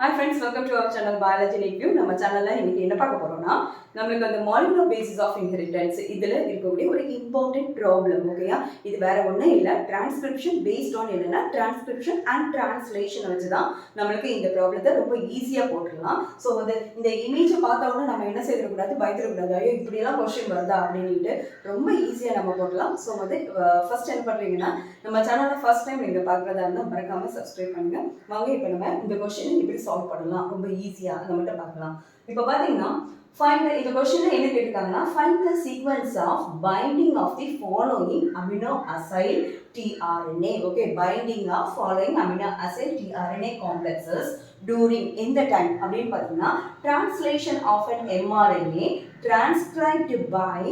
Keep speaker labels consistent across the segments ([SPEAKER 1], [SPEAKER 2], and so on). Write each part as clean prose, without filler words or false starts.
[SPEAKER 1] Hi friends, welcome to our channel Biology Review. நம்ம சேனல்ல இன்னைக்கு என்ன பார்க்க போறோம்னா நமக்கு அந்த molecular basis of inheritance இதுல இருக்கக்கூடிய ஒரு important problem ஓகேயா. இது வேற ஒண்ணும் இல்ல, transcription based on என்னன்னா transcription and translation வச்சு தான் நமக்கு இந்த ப்ராப்ளத்தை ரொம்ப ஈஸியா போட்டுடலாம். ஸோ வந்து இந்த இமேஜை பார்த்த உடனே நம்ம என்ன செய்யக்கூடாது, பயந்துடக்கூடாது, ஐயோ இப்படியெல்லாம் கொஸ்டின் வருதா அப்படின்ட்டு ரொம்ப ஈஸியாக நம்ம போடலாம். ஸோ வந்து ஃபர்ஸ்ட் என்ன பண்ணுறீங்கன்னா, நம்ம சேனலை ஃபர்ஸ்ட் டைம் நீங்கள் பார்க்குறதா இருந்தால் மறக்காமல் சப்ஸ்கிரைப் பண்ணுங்க. வாங்க இப்போ நம்ம இந்த கொஸ்டினை இப்படி சால்வ் பண்ணலாம், ரொம்ப ஈஸியாக அதை மட்டும் பார்க்கலாம். இப்போ பார்த்தீங்கன்னா இந்த கொஸ்டின்ல என்ன கேட்டிருக்காங்கன்னா, find the sequence of binding of the following amino acid tRNA. Okay, binding of following amino acid tRNA complexes during in the time அப்படின்னு பார்த்தீங்கன்னா translation of an mRNA transcribed by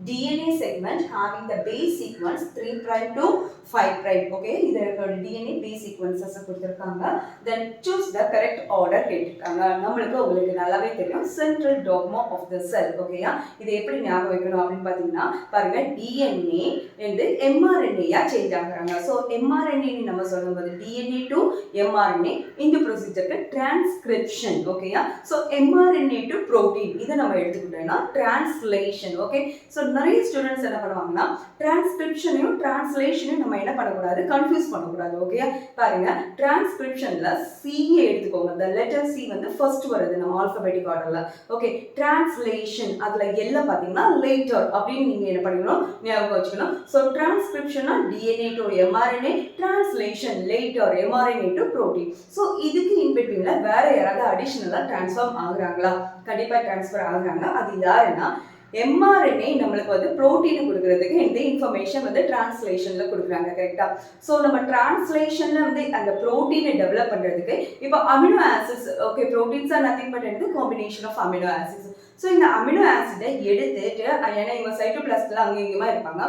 [SPEAKER 1] DNA segment having the base sequence 3' to 5'. Okay, இதோட DNA base sequences கொடுத்திருக்காங்க. Then choose the correct order கேட்டிருக்காங்க. நம்மளுக்கு உங்களுக்கு நல்லாவே தெரியும் central dogma of the cell. ஓகேயா, இதை எப்படி ஞாபகம் வைக்கணும் அப்படின்னு பார்த்தீங்கன்னா பாருங்க, DNA வந்து mRNA சேஞ்ச் ஆகுறாங்க. ஸோ mRNA நம்ம சொல்லும்போது DNA to mRNA இந்த ப்ரொசீஜருக்கு டிரான்ஸ்கிரிப்ஷன். ஓகேயா, ஸோ mRNA to protein இதை நம்ம எடுத்துக்கிட்டோம்னா டிரான்ஸ்லேஷன். ஓகே, ஸோ நிறைய ஸ்டூடெண்ட்ஸ் என்ன பண்ணுவாங்கன்னா டிரான்ஸ்கிரிப்ஷனையும் டிரான்ஸ்லேஷனையும் நம்ம என்ன பண்ணக்கூடாது, கன்ஃபியூஸ் பண்ணக்கூடாது. ஓகே, பாருங்க, டிரான்ஸ்கிரிப்ஷன்ல சிஏ எடுத்துக்கோங்க. இந்த லெட்டர் சி வந்து ஃபர்ஸ்ட் வருது நம்ம ஆல்பபெட்டிக் ஆர்டர்ல. ஓகே, டிரான்ஸ்லேஷன் அதுல எல்லாம் பாத்தீங்கன்னா லேட்டர் அப்படின்னு நீங்க என்ன பண்ணிக்கணும், ஞாபகம் வச்சுக்கணும். ஸோ டிரான்ஸ்கிரிப்ஷனா DNA to mRNA, translation later mRNA to protein. So இதுக்கு இன்பிட்வீன்ல வேற யாராவது அடிஷனலா டிரான்ஸ்ஃபார்ம் ஆகுறாங்களா? கண்டிப்பா டிரான்ஸ்ஃபர் ஆகுறாங்க. அது யாருன்னா mRNA நம்மளுக்கு வந்து புரோட்டீன் கொடுக்கறதுக்கு இந்த இன்ஃபர்மேஷன் வந்து டிரான்ஸ்லேஷன்ல கொடுக்குறாங்க. கரெக்டா? ஸோ நம்ம டிரான்ஸ்லேஷன்ல வந்து அந்த புரோட்டீனை டெவலப் பண்றதுக்கு இப்போ amino acids. Okay, proteins are nothing but வந்து combination of amino acids. So இந்த அமினோ ஆசிடை எடுத்துட்டு, ஏன்னா இவங்க சைட்டோபிளாஸ்ட்ல அங்கே இங்கேயுமா இருப்பாங்க,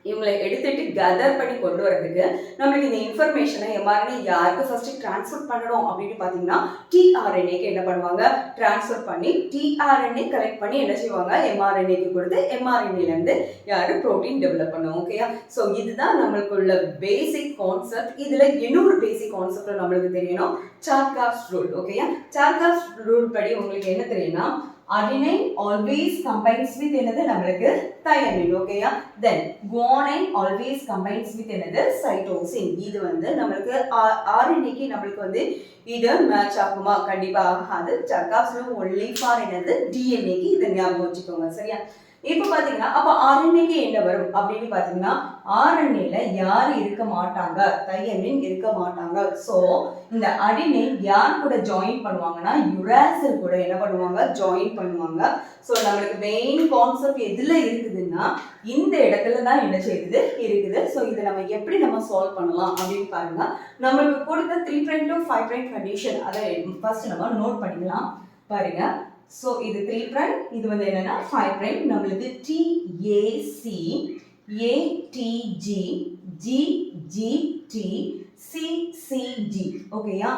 [SPEAKER 1] இவங்களை எடுத்துட்டு கெதர் பண்ணி கொண்டு வரதுக்கு நம்மளுக்கு இந்த இன்ஃபர்மேஷனை எம்ஆர்என்ஏ யாருக்கு ஃபர்ஸ்ட் டிரான்ஸ்ஃபர் பண்ணணும் அப்படின்னு பார்த்தீங்கன்னா டிஆர்என்ஏக்கு என்ன பண்ணுவாங்க, டிரான்ஸ்ஃபர் பண்ணி டிஆர்என்ஏ கலெக்ட் பண்ணி என்ன செய்வாங்க, எம்ஆர்என்ஏக்கு கொடுத்து எம்ஆர்என்ஏலேருந்து யாரு புரோட்டீன் டெவலப் பண்ணுவோம். ஓகேயா, ஸோ இதுதான் நம்மளுக்கு உள்ள பேசிக் கான்செப்ட். இதில் இன்னொரு பேசிக் கான்செப்ட் நம்மளுக்கு தெரியணும், சார்காஃப்ஸ் ரூல். ஓகேயா, சார்காஃப்ஸ் ரூல் படி உங்களுக்கு என்ன தெரியும்னா, adenine always combines with என்னது நம்மளுக்கு thymine. ஓகேயா, then guanine always combines with என்னது cytosine. இது வந்து நம்மளுக்கு RNA-க்கு நம்மளுக்கு வந்து இது மேட்ச் ஆகுமா? கண்டிப்பா ஆகாது. சார்காஃப்ஸ் ரூல் only for என்னது DNA-க்கு. இதை ஞாபகம் வச்சுக்கோங்க. சரியா? இப்போ பாத்தீங்கன்னா அப்ப ஆர்என்ஏக்கு என்ன வரும் அப்படின்னு பாத்தீங்கன்னா, ஆர்என்ஏல யாரு இருக்க மாட்டாங்க, தையமின் இருக்க மாட்டாங்க. சோ இந்த அடினைன் யார் கூட ஜாயின் பண்ணுவாங்கன்னா யுராசில் கூட என்ன பண்ணுவாங்க, ஜாயின் பண்ணுவாங்க. ஸோ நம்மளுக்கு மெயின் கான்செப்ட் எதுல இருக்குதுன்னா இந்த இடத்துல தான் என்ன செய்யுது இருக்குது. ஸோ இதை நம்ம எப்படி நம்ம சால்வ் பண்ணலாம் அப்படின்னு பாருங்க. நம்மளுக்கு கொடுத்த 3' to 5' கண்டிஷன் அதை ஃபர்ஸ்ட் நம்ம நோட் பண்ணிக்கலாம். பாருங்க, ஸோ இது 3', இது வந்து என்னன்னா 5', நம்மளுக்கு TAC ATG GGT CCG. ஓகேயா,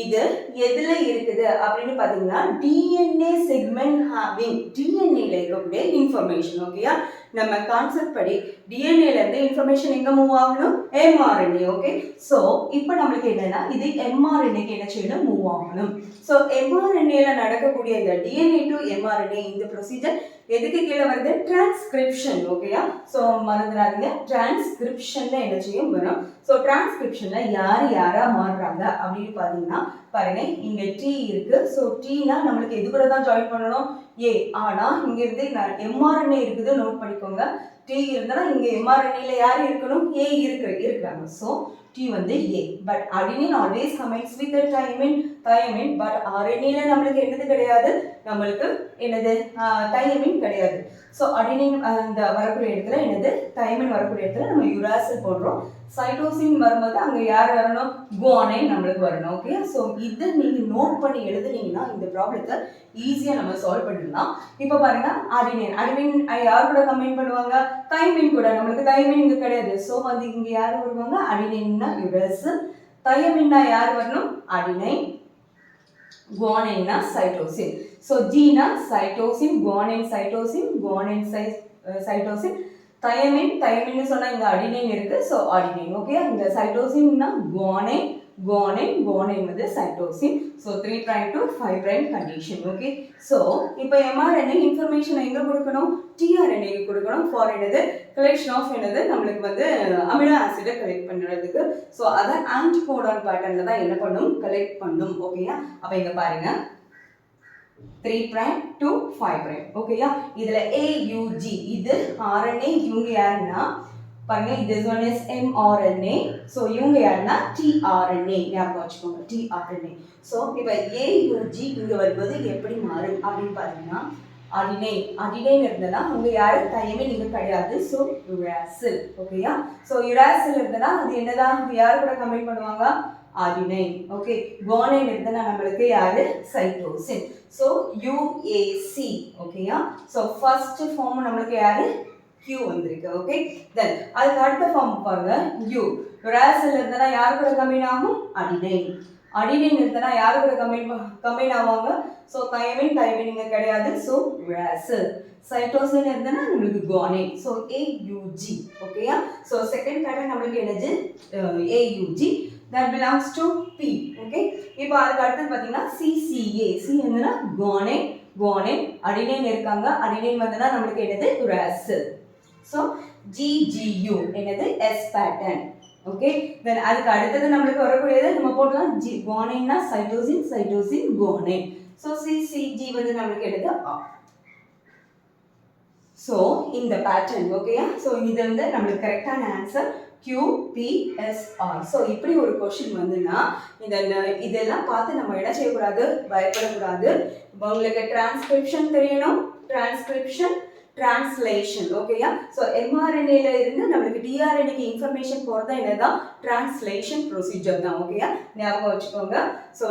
[SPEAKER 1] இது எதுல இருக்குது அப்படின்னு பாத்தீங்கன்னா டிஎன்ஏ செக்மெண்ட் ஹேவிங், டிஎன்ஏல இருக்கக்கூடிய இன்ஃபர்மேஷன். ஓகேயா, நம்ம கான்செப்ட் படி டிஎன்ஏல இருந்து இன்ஃபர்மேஷன் எங்க மூவ் ஆகணும், எம்ஆர்என்ஏ. ஓகே, ஸோ இப்போ நம்மளுக்கு என்னன்னா இது எம்ஆர்என்ஏக்கு என்ன செய்யணும், மூவ் ஆகணும். ஸோ எம்ஆர்என்ஏல நடக்கக்கூடிய இந்த டிஎன்ஏ டு எம்ஆர்என்ஏ இந்த ப்ரொசீஜர் எதுக்கு கீழே வருது, டிரான்ஸ்கிரிப்ஷன். ஓகேயா, ஸோ மறந்துடாதீங்க, டிரான்ஸ்கிரிப்ஷன்ல என்ன செய்யும் வரும். ஸோ டிரான்ஸ்கிரிப்ஷன்ல யார் யாரா மாறுறாங்க அப்படின்னு பாத்தீங்கன்னா பாருங்க, இங்க டி இருக்கு. ஸோ டீனா நம்மளுக்கு எது கூட தான் ஜாயின் பண்ணணும், ஏ. ஆனா இங்க இருந்து எம்ஆர்என்ஏ இருக்குது, நோட் பண்ணிக்கோங்க. டி இருந்தா இங்க எம்ஆர்என்ஏல யார் இருக்கணும், ஏ இருக்கிறாங்க. ஸோ டி வந்து A. But adenine always comments with thymine. But ஆர்என்ஏல நம்மளுக்கு என்னது கிடையாது, நம்மளுக்கு என்னது thymine கிடையாது. ஸோ அடினின் இந்த வரக்கூடிய இடத்துல என்னது thymine வரக்கூடிய இடத்துல நம்ம யுராசில் போடுறோம். சைட்டோசின் வரும்போது அங்க யார் வரணும், குவானைன் நம்மளுக்கு வரணும். ஓகே, ஸோ இதை நீங்க நோட் பண்ணி எழுதுனீங்கன்னா இந்த ப்ராப்ளத்தை ஈஸியா நம்ம சால்வ் பண்ணிடலாம். இப்போ பாருங்க, அடினின் யார் கூட கம்பைன் பண்ணுவாங்க, தைமின் கூட. நம்மளுக்கு தைமின் இங்க கிடையாது. ஸோ வந்து இங்க யார் வருவாங்க, அடினின்னா யுராசில், தைமின்னா யார் வரணும், அடினைன், குவானைன்னா சைட்டோசின். ஸோ ஜீனா cytosine, guanine cytosine, guanine cytosine, thymine சொன்னா இங்க அடினைன் இருக்கு. So adenine. ஓகே, இந்த சைட்டோசின்னா குவானைன், guanine வந்து cytosine. So 3 prime to 5 prime condition. Okay. So இப்போ mRNA information எங்க கொடுக்கணும்? tRNA க்கு கொடுக்கணும் for என்னது collection of என்னது நம்மளுக்கு வந்து அமினோ ஆசிட் கலெக்ட் பண்றதுக்கு. So அத anticodon patternல தான் என்ன பண்ணும் கலெக்ட் பண்ணும். ஓகேயா? அப்ப இங்க பாருங்க 3 prime to 5 prime. ஓகேயா? இதுல AUG இது RNA இவங்க யாருன்னா பாருங்க this one is mRNA. so இவங்க யாருன்னா tRNA ஞாபகம் வச்சுக்கோங்க tRNA. so இப்போ AUG இங்க வரும்போது எப்படி மாறும் அப்படின்னு பாத்தீங்கன்னா அடினைன் இருந்தனா உங்க யாரு தையமே நீங்க கிடையாது. so uracil. ஓகேயா? so uracil இருந்தனா அது என்னதான் யார் கூட கம்பைன் பண்ணுவாங்க அடினைன். ஓகே guanine இருந்தனா நம்மளுக்கு யாரு சைட்டோசின். so UAC. ஓகேயா? so first form நம்மளுக்கு யாரு Q வந்திருக்கு. ஓகே தென் அதுக்கு அடுத்த ஃபார்ம் பாருங்க U. uracil இருந்தனா யார் கூட கம்பைன் ஆகும் அடினைன் இருந்தனா யார் கூட கம்பைன் ஆவாங்க சோ தையமின் இங்க கிடையாது. so uracil. சைட்டோசின் இருந்தனா நமக்கு guanine. so AUG. ஓகேயா? so செகண்ட் பேட்டர்ன் நமக்கு என்னது AUG that belongs to P. okay இப்போ அதுக்கு அடுத்து பாத்தீங்கன்னா CCA. C என்னன்னா guanine அடினைன் இருக்காங்க அடினைன் வந்தனா நமக்கு என்னது uracil. so GGU என்னது S pattern. okay then அதுக்கு அடுத்து நமக்கு வரக்கூடியது நம்ம போடலாம் guanine னா cytosine guanine. so CCG வந்து நமக்கு என்னது R. so இந்த pattern ஓகேயா? so இது வந்து நமக்கு கரெக்ட்டான ஆன்சர் QPSR. so இப்படி ஒரு क्वेश्चन வந்துனா இதெல்லாம் பார்த்து நம்ம என்ன செய்ய கூடாது பயப்படக்கூடாது. உங்களுக்கு டிரான்ஸ்கிரிப்ஷன் தெரியணும் translation. ஓகேயா? so mRNA ல இருந்து நமக்கு tRNA க்கு இன்ஃபர்மேஷன் போறதா என்னதான் டிரான்ஸ்லேஷன் ப்ரொசீஜர் தான். ஓகேயா? ஞாபகம் வச்சுக்கோங்க. so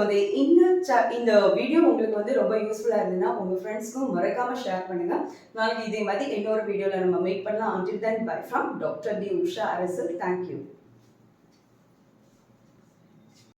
[SPEAKER 1] இந்த வீடியோ உங்களுக்கு வந்து ரொம்ப யூஸ்ஃபுல்லா இருந்ததுன்னா உங்க ஃப்ரெண்ட்ஸ்க்கும் மறக்காம ஷேர் பண்ணுங்க. நாளைக்கு இதே மாதிரி இன்னொரு வீடியோல நம்ம மீட் பண்ணலாம். until then bye from Dr. D. Usha RSL. thank you.